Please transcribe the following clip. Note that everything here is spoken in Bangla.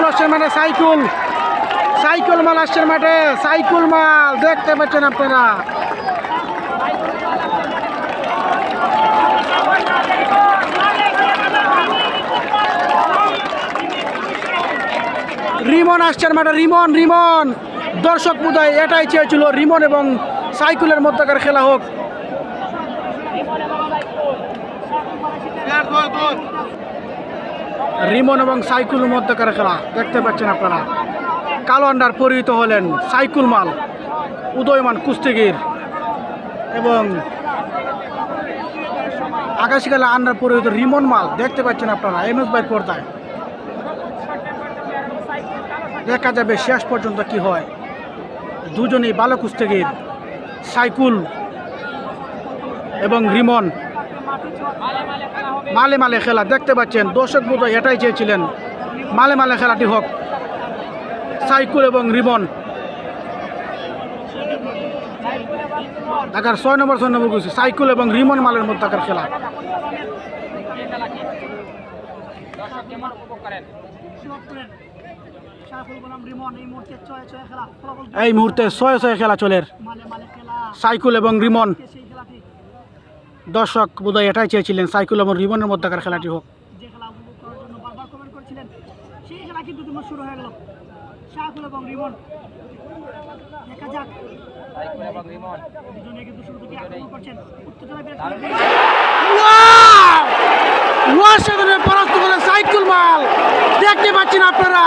আসছেন মাঠে সাইকুল, সাইকুল মাল আসছেন মাঠে, সাইকুল মাল দেখতে পাচ্ছেন আপনারা। রিমন আসছেন মাঠে, রিমন রিমন দর্শক বোধহয় এটাই চেয়েছিল, রিমন এবং সাইকুলের মধ্যকার খেলা হোক। রিমন এবং সাইকুলের মধ্যকার খেলা দেখতে পাচ্ছেন আপনারা। কালো আন্ডার পরিহিত হলেন সাইকুল মাল, উদয়মান কুস্তিগির, এবং আকাশি কালা আন্ডার পরিহিত রিমন মাল দেখতে পাচ্ছেন আপনারা এমএস ভাই পর্দায়। দেখা যাবে শেষ পর্যন্ত কি হয়। দুজনেই ভালো কুস্তিগির, সাইকুল এবং রিমন। মালে মালে খেলা দেখতে পাচ্ছেন, দর্শক বোধহয় এটাই চেয়েছিলেন, মালে মালে খেলাটি হোক। সাইকুল এবং রিমন, ঢাকার 6 নম্বর গুছি সাইকুল এবং রিমন মালের মধ্যকার খেলা। এই মুহূর্তে 6-6 খেলা চলে সাইকুল এবং রিমন। দর্শক বোধহয় এটাই চেয়েছিলেন, সাইকুল এবং রিমনের মধ্যকার খেলাটি হোক। পরাস্ত করে সাইকুল মাল দেখতে পাচ্ছেন আপনারা।